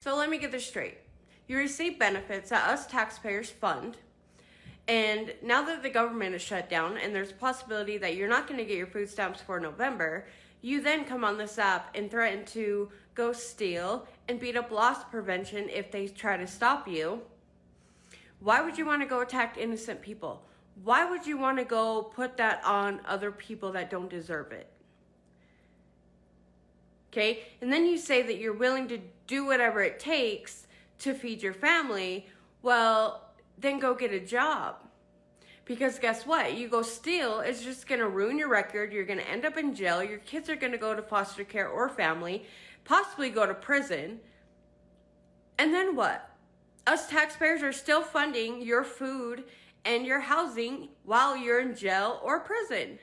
So let me get this straight. You receive benefits that us taxpayers fund, and now that the government is shut down and there's a possibility that you're not going to get your food stamps for November, you then come on this app and threaten to go steal and beat up loss prevention if they try to stop you. Why would you want to go attack innocent people? Why would you want to go put that on other people that don't deserve it? Okay, and then you say that you're willing to do whatever it takes to feed your family. Well, then go get a job. Because guess what? You go steal, it's just going to ruin your record. You're going to end up in jail. Your kids are going to go to foster care or family, possibly go to prison. And then what? Us taxpayers are still funding your food and your housing while you're in jail or prison.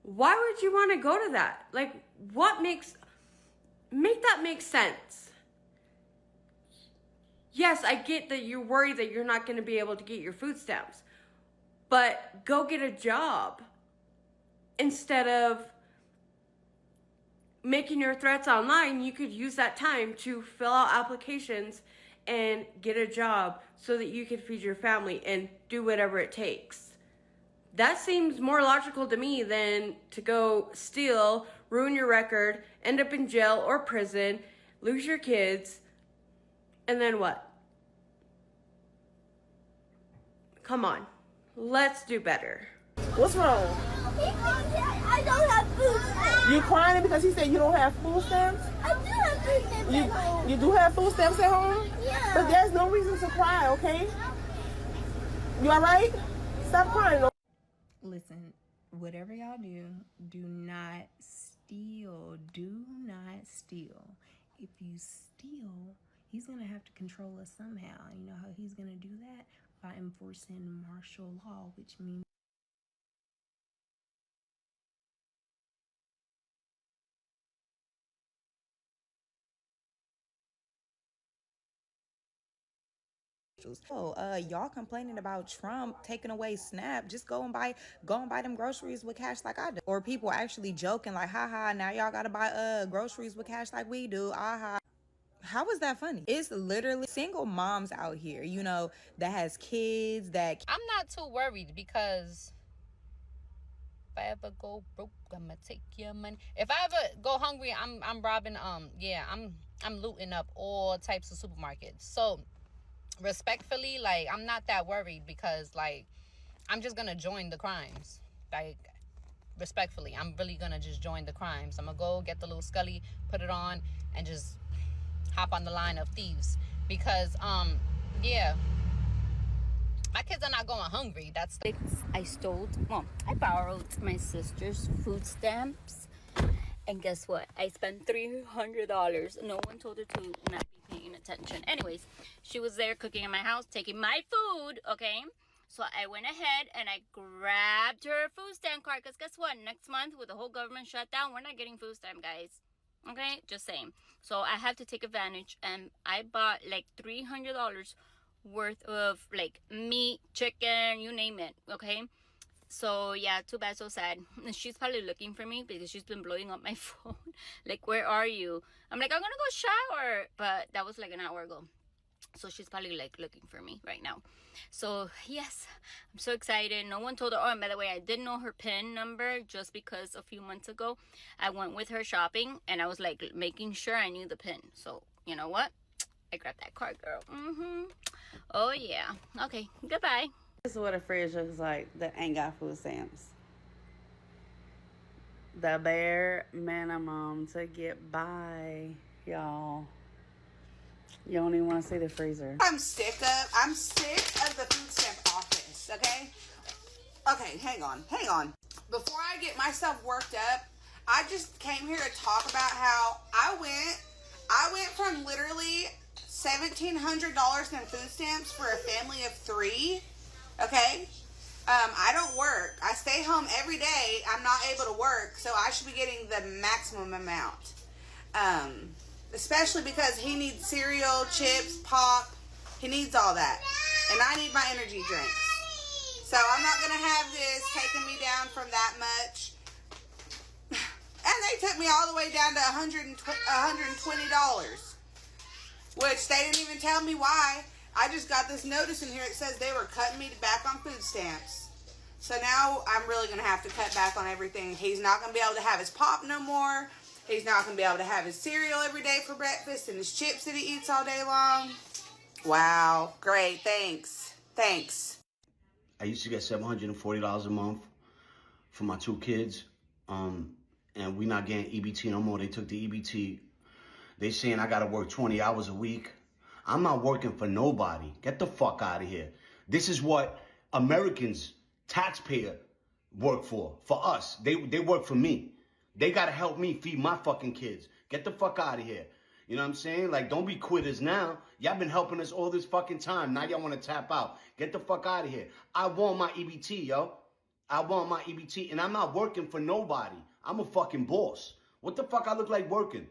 Why would you want to go to that? Like, what make that make sense? Yes, I get that you're worried that you're not going to be able to get your food stamps, but go get a job instead of making your threats online. You could use that time to fill out applications and get a job so that you could feed your family and do whatever it takes. That seems more logical to me than to go steal, ruin your record, end up in jail or prison, lose your kids, and then what? Come on, let's do better. What's wrong? I don't have food. You crying because he said you don't have food stamps? I do have food stamps at home. You do have food stamps at home? Yeah. But there's no reason to cry, okay? You alright? Stop crying. Listen, whatever y'all do, do not steal. Do not steal. If you steal, he's going to have to control us somehow. You know how he's going to do that? By enforcing martial law, which means Y'all complaining about Trump taking away SNAP. Just go and buy them groceries with cash like I do. Or people actually joking like, haha, now y'all gotta buy groceries with cash like we do. Aha. How is that funny? It's literally single moms out here, you know, that has kids that I'm not too worried because if I ever go broke, I'ma take your money. If I ever go hungry, I'm robbing I'm looting up all types of supermarkets. So respectfully, like, I'm not that worried because, like, I'm just gonna join the crimes. Like, respectfully, I'm really gonna just join the crimes. I'm gonna go get the little Scully, put it on, and just hop on the line of thieves. Because yeah, my kids are not going hungry. That's I borrowed my sister's food stamps, and guess what? I spent $300. No one told her to not be paying attention. Anyways, she was there cooking in my house, taking my food, okay? So I went ahead and I grabbed her food stamp card, because guess what? Next month, with the whole government shutdown, we're not getting food stamp, guys. Okay? Just saying. So I have to take advantage, and I bought like $300 worth of like meat, chicken, you name it, okay? So yeah, too bad, so sad. She's probably looking for me because she's been blowing up my phone. Like, where are you? I'm like, I'm gonna go shower, but that was like an hour ago. So she's probably like looking for me right now. So yes, I'm so excited. No one told her. Oh, and by the way, I did know her PIN number just because a few months ago I went with her shopping and I was like making sure I knew the PIN. So you know what? I grabbed that card, girl. Oh yeah. Okay, goodbye. This is what a fridge looks like that ain't got food stamps. The bare minimum to get by, y'all. You don't even want to see the freezer. I'm sick of the food stamp office, okay? Okay, hang on. Before I get myself worked up, I just came here to talk about how I went from literally $1,700 in food stamps for a family of 3. Okay, I don't work. I stay home every day. I'm not able to work, so I should be getting the maximum amount. Especially because he needs cereal, chips, pop. He needs all that, and I need my energy drinks. So I'm not gonna have this taking me down from that much. And they took me all the way down to $120. which they didn't even tell me why. I just got this notice in here. It says they were cutting me back on food stamps. So now I'm really going to have to cut back on everything. He's not going to be able to have his pop no more. He's not going to be able to have his cereal every day for breakfast and his chips that he eats all day long. Wow. Great. Thanks. Thanks. I used to get $740 a month for my 2 kids. And we not getting EBT no more. They took the EBT. They saying I got to work 20 hours a week. I'm not working for nobody. Get the fuck out of here. This is what Americans, taxpayer, work for us. They work for me. They got to help me feed my fucking kids. Get the fuck out of here. You know what I'm saying? Like, don't be quitters now. Y'all been helping us all this fucking time. Now y'all want to tap out. Get the fuck out of here. I want my EBT, yo. I want my EBT. And I'm not working for nobody. I'm a fucking boss. What the fuck I look like working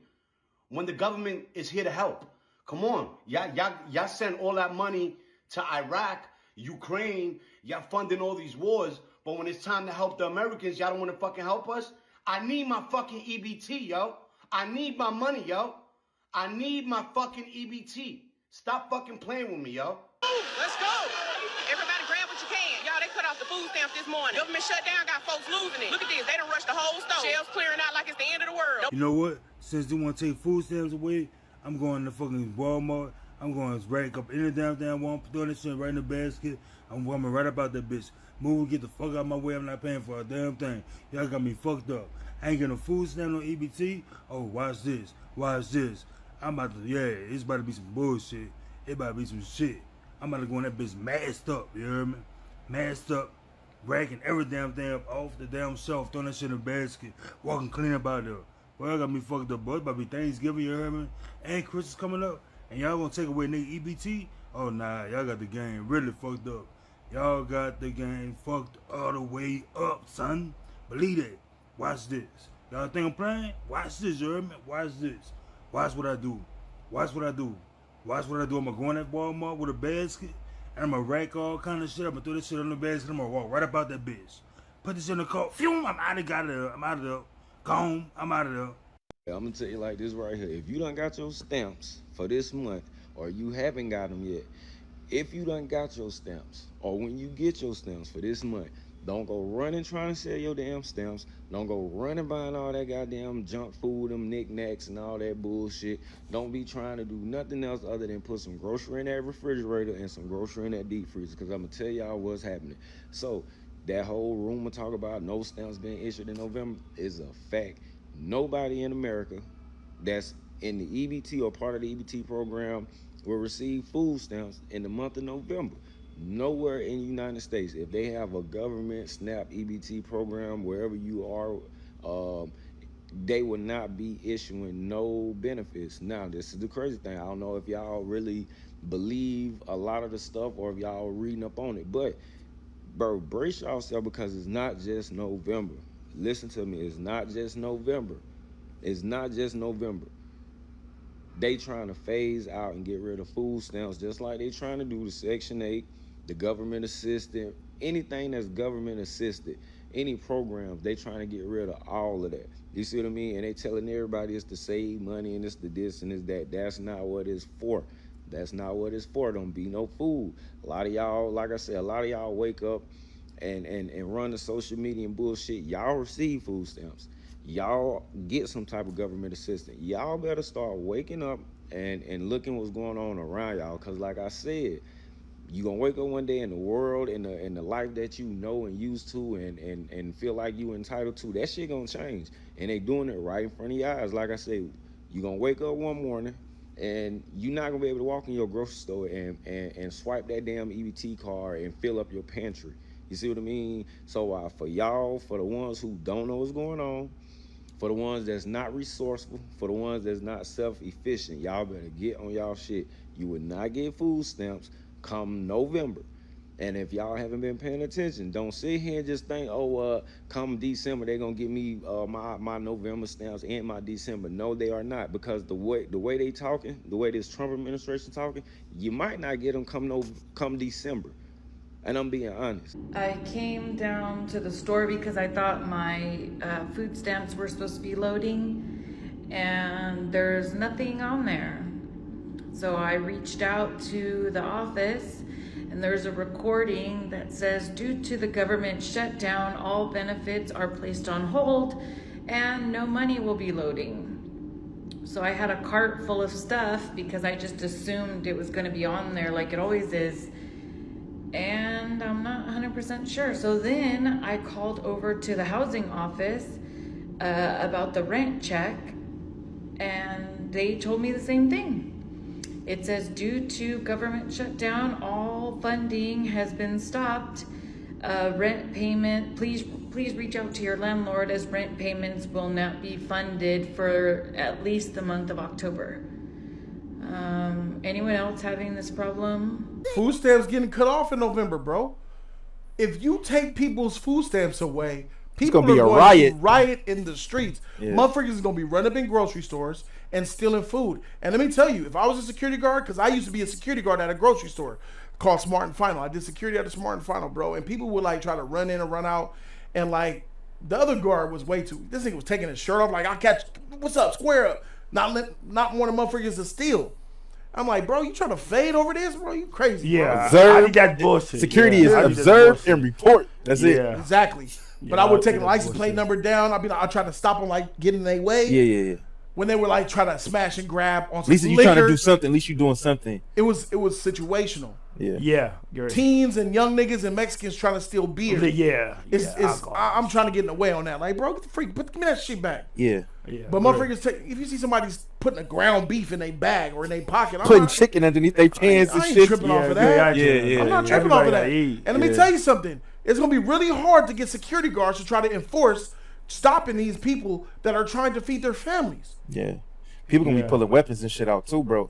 when the government is here to help? Come on. Y'all send all that money to Iraq, Ukraine. Y'all funding all these wars. But when it's time to help the Americans, y'all don't want to fucking help us? I need my fucking EBT, yo. I need my money, yo. I need my fucking EBT. Stop fucking playing with me, yo. Let's go. Everybody grab what you can. Y'all, they cut off the food stamps this morning. Government shutdown got folks losing it. Look at this. They done rushed the whole store. Shelves clearing out like it's the end of the world. You know what? Since they want to take food stamps away, I'm going to fucking Walmart. I'm going to rack up any damn Walmart, throw that shit right in the basket. I'm coming right about that bitch. Move, get the fuck out of my way. I'm not paying for a damn thing. Y'all got me fucked up. I ain't getting a food stamp on EBT. Oh, watch this. Watch this. I'm about to, it's about to be some bullshit. It about to be some shit. I'm about to go in that bitch masked up, you hear me? Masked up, racking every damn thing up off the damn shelf, throwing that shit in a basket, walking clean about there. Well, I got me fucked up, boy. It's about to be Thanksgiving, you hear me? And Christmas coming up, and y'all gonna take away nigga EBT? Oh, nah, y'all got the game really fucked up. Y'all got the game fucked all the way up, son. Believe that. Watch this. Y'all think I'm playing? Watch this, you hear me? Watch this. Watch what I do. Watch what I do. Watch what I do. I'm going to go in that Walmart with a basket, and I'm going to rack all kind of shit. I'm going to throw this shit on the basket. I'm going to walk right about that bitch. Put this in the car. Phew, I'm out of there. I'm out of there. Gone. I'm out of there. I'm going to tell you like this right here. If you done got your stamps for this month, or you haven't got them yet, if you done got your stamps, or when you get your stamps for this month, don't go running trying to sell your damn stamps. Don't go running buying all that goddamn junk food, them knickknacks and all that bullshit. Don't be trying to do nothing else other than put some grocery in that refrigerator and some grocery in that deep freezer, because I'm going to tell y'all what's happening. So that whole rumor talk about no stamps being issued in November is a fact. Nobody in America that's in the EBT or part of the EBT program will receive food stamps in the month of November. Nowhere in the United States, if they have a government SNAP EBT program, wherever you are, they will not be issuing no benefits. Now, this is the crazy thing. I don't know if y'all really believe a lot of the stuff or if y'all reading up on it, but bro, brace yourself, because it's not just November. Listen to me, it's not just November. It's not just November. They trying to phase out and get rid of food stamps, just like they trying to do the Section 8, the government assistant, anything that's government assisted, any programs, they trying to get rid of all of that. You see what I mean? And they telling everybody it's to save money and it's the this and it's that. That's not what it's for. That's not what it's for. Don't be no fool. A lot of y'all, like I said, a lot of y'all wake up and run the social media and bullshit. Y'all receive food stamps. Y'all get some type of government assistance. Y'all better start waking up and looking what's going on around y'all, because like I said, you gonna wake up one day in the world, in the life that you know and used to and feel like you entitled to, that shit gonna change. And they doing it right in front of your eyes. Like I said, you gonna wake up one morning and you're not gonna be able to walk in your grocery store and swipe that damn EBT card and fill up your pantry. You see what I mean? So for y'all, for the ones who don't know what's going on, for the ones that's not resourceful, for the ones that's not self-efficient, y'all better get on y'all shit. You would not get food stamps come November. And if y'all haven't been paying attention, don't sit here and just think, come December, they're going to give me my November stamps and my December. No, they are not, because the way they talking, the way this Trump administration talking, you might not get them come December. And I'm being honest. I came down to the store because I thought my food stamps were supposed to be loading, and there's nothing on there. So I reached out to the office, and there's a recording that says, due to the government shutdown, all benefits are placed on hold and no money will be loading. So I had a cart full of stuff because I just assumed it was going to be on there like it always is. And I'm not 100% sure. So then I called over to the housing office about the rent check, and they told me the same thing. It says, due to government shutdown, all funding has been stopped. Rent payment, please reach out to your landlord as rent payments will not be funded for at least the month of October. Anyone else having this problem? Food stamps getting cut off in November, bro. If you take people's food stamps away, people gonna be are a going riot. to riot in the streets. Yeah. Motherfuckers is going to be running up in grocery stores and stealing food. And let me tell you, if I was a security guard, because I used to be a security guard at a grocery store called Smart and Final. I did security at a Smart and Final, bro. And people would like try to run in and run out. And like the other guard was way too, this nigga was taking his shirt off like, I'll catch, what's up, square up. Not wanting motherfuckers to steal. I'm like, bro, you trying to fade over this, bro? You crazy, Yeah, bro. I think that's bullshit. Security is observe and report. That's it. Exactly. But I would take the license plate number down. I'd be like, I try to stop them like getting in their way. Yeah. When they were like trying to smash and grab on At some least you liquor. trying to do something. At least you doing something. It was situational. Yeah. Teens and young niggas and Mexicans trying to steal beer. Yeah. I'm trying to get in the way on that. Like, bro, get the freak, give me that shit back. Yeah. But motherfuckers, if you see somebody putting a ground beef in their bag or in their pocket, I'm Putting not, chicken underneath their pants and I ain't shit. tripping off of that. Yeah. I'm not tripping off of that. Everybody And let me tell you something. It's going to be really hard to get security guards to try to enforce stopping these people that are trying to feed their families. Yeah. People gonna be pulling weapons and shit out too, bro.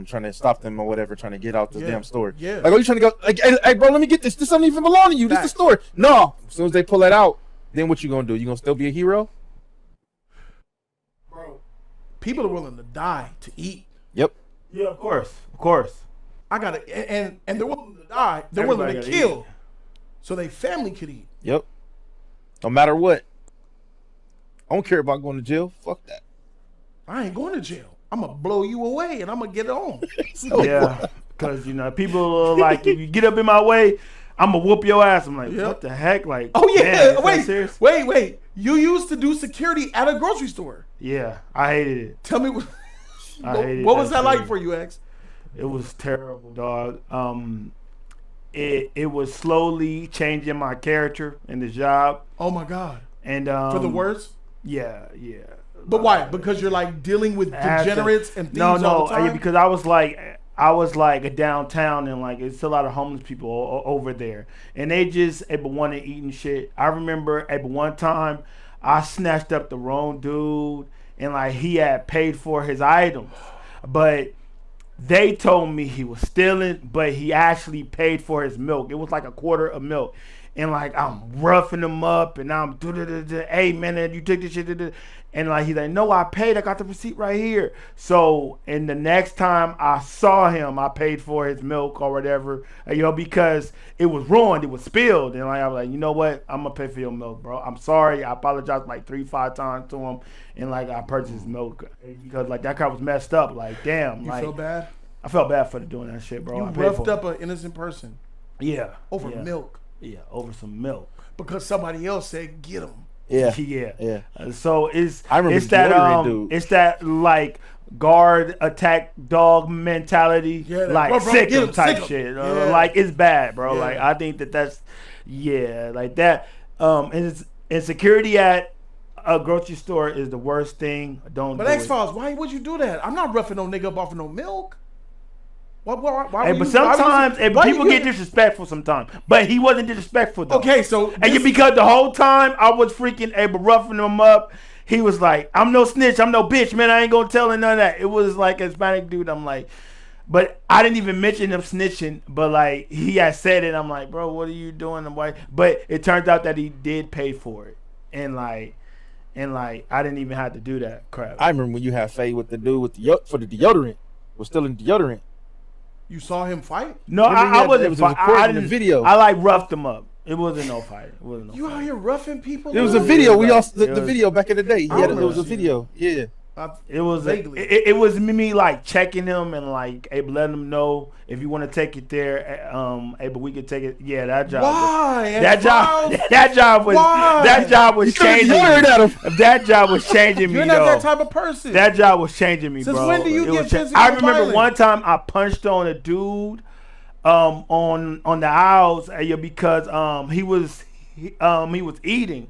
Trying to stop them or whatever, trying to get out the damn store. Yeah. Like, oh, you trying to go? Like, hey, bro, let me get this. This doesn't even belong to you. This is the store. No. As soon as they pull that out, then what you gonna do? You gonna still be a hero? Bro, people are willing to die to eat. Yep. Yeah, of course. I gotta, and they're willing to die. They're willing to Everybody kill, eat. so their family could eat. Yep. No matter what. I don't care about going to jail. Fuck that. I ain't going to jail. I'm gonna blow you away, and I'm gonna get it on. Yeah, because people are like, if you get up in my way, I'm gonna whoop your ass. I'm like, what the heck? Like, Oh yeah, man, is that serious? wait. You used to do security at a grocery store. Yeah, I hated it. Tell me what was that like for you, X? It was terrible, dog. It was slowly changing my character in the job. Oh my God. And for the worst? Yeah. But why? Because you're like dealing with degenerates and thieves all the time? Because I was like downtown and like it's a lot of homeless people over there, and they just want to eat and shit. I remember one time I snatched up the wrong dude, and like he had paid for his items, but they told me he was stealing, but he actually paid for his milk. It was like a quarter of milk. And like I'm roughing him up, and I'm hey man, you took this shit, and like he's like, no, I paid. I got the receipt right here. So and the next time I saw him, I paid for his milk or whatever, because it was ruined, it was spilled, and like I was like, you know what, I'm gonna pay for your milk, bro. I'm sorry. I apologized like 3-5 times to him, and like I purchased his milk because like that car was messed up. Like damn, You like feel bad? I felt bad for doing that shit, bro. You I paid roughed for up an innocent person. Yeah. Over milk. Yeah, over some milk. Because somebody else said get him. Yeah. So I remember it's that deodorant dude. it's that like guard attack dog mentality, Yeah, like bro, sick get 'em 'em, type sick 'em. shit. Yeah. Like it's bad, bro. Yeah. Like I think that's like that. And security at a grocery store is the worst thing. Don't. But do X it. Files, why would you do that? I'm not roughing no nigga up off of no milk. Why Hey, would but you- sometimes why people you get disrespectful sometimes. But he wasn't disrespectful though. Okay, so because the whole time I was freaking able roughing him up, he was like, I'm no snitch, I'm no bitch, man. I ain't gonna tell him none of that. It was like a Hispanic dude. I'm like, but I didn't even mention him snitching, but like he had said it. I'm like, bro, what are you doing? But it turns out that he did pay for it. And like I didn't even have to do that crap. I remember when you had Faye with the dude with for the deodorant. Was still in deodorant. You saw him fight? No, I wasn't fighting. I didn't. Video. I like roughed him up. It wasn't no fight. It wasn't no You out here roughing people? There was a up? video. We all It the was- video back in the day. I Yeah, there remember was a that. video. Yeah. It was vaguely. It was me like checking him and like letting him know if you want to take it there, but we could take it. Yeah, that job. Why? That job was changing me. That job was changing me. You're not that type of person. That job was changing me, Since bro. when do you get physically I remember violent? one time I punched on a dude on the aisles because he was eating.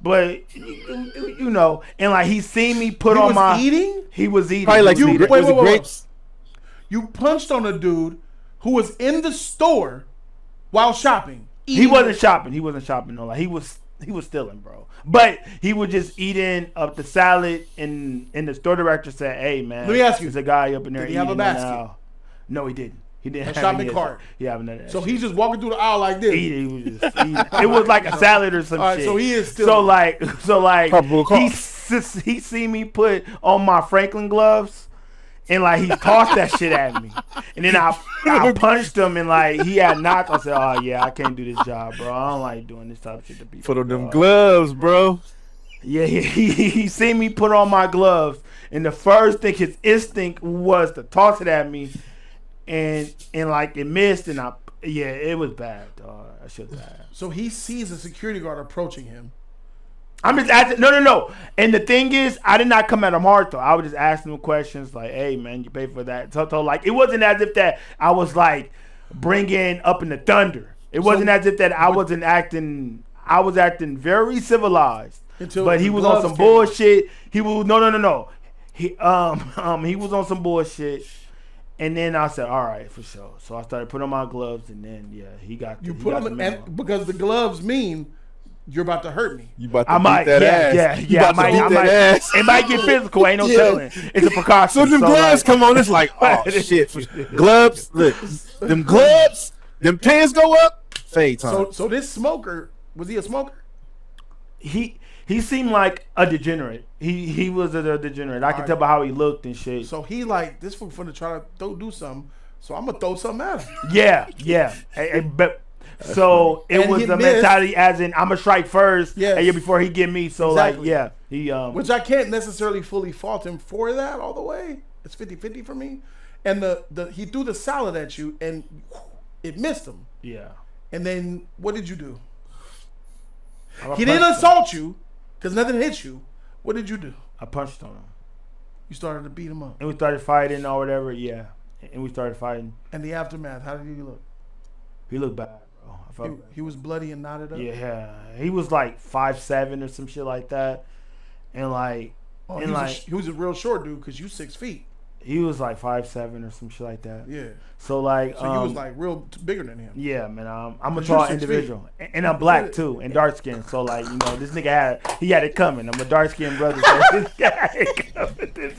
But you know, and like he seen me put on my eating. He was eating. Probably like He was eating. was it grapes? You punched on a dude who was in the store while shopping. He wasn't shopping. He wasn't shopping. No, like he was stealing, bro. But he was just eating up the salad, and the store director said, "Hey, man, let me ask you, there's a guy up in there did he eating have a basket? now." No, he didn't. He didn't A have shopping cart. Yeah, none of that. So shit. he's just walking through the aisle like this. He was just eating. It was like a salad or some All right, shit. so he is still. So like he seen me put on my Franklin gloves, and like he tossed that shit at me, and then I punched him, and like he had knocked. I said, "Oh yeah, I can't do this job, bro. I don't like doing this type of shit to people." Put on them gloves, bro. Yeah, he seen me put on my gloves, and the first thing his instinct was to toss it at me. And like it missed, and it was bad, dog. That shit was bad. So he sees a security guard approaching him. I'm just asking, no. And the thing is, I did not come at him hard though. I was just asking him questions like, "Hey man, you pay for that?" So like, it wasn't as if that I was like bringing up in the thunder. It wasn't as if that I wasn't acting. I was acting very civilized. But he was on some bullshit. He was no. He was on some bullshit. And then I said, "All right, for sure." So I started putting on my gloves, and then he got. You put on and because the gloves mean you're about to hurt me. You about to beat that ass. Yeah. I might. It might get physical. Ain't no telling. It's a precaution. So them gloves come on. It's like, oh shit. Gloves. Look, them gloves. Them pants go up. Fade time. So this smoker, was he a smoker? He seemed like a degenerate. He was a degenerate. I could tell by how he looked and shit. So he like, this fool finna try to do something. So I'm gonna throw something at him. Yeah. But so it was the mentality as in I'm gonna strike first. Yes. And before he get me. So exactly. like he which I can't necessarily fully fault him for that all the way. It's 50-50 for me. And he threw the salad at you and it missed him. Yeah. And then what did you do? He didn't assault you because nothing hit you. What did you do? I punched on him. You started to beat him up. And we started fighting or whatever, yeah. And we started fighting. And the aftermath, how did he look? He looked bad, bro. I felt he was bloody and knotted up? Yeah. He was like 5'7" or some shit like that. And like... he was a real short dude because you 6 feet. He was like 5'7" or some shit like that. Yeah. So like... So he was like real bigger than him. Yeah, man. I'm a tall individual. And I'm black too and dark skinned. So like, this nigga had it coming. I'm a dark skinned brother. So this guy had it coming.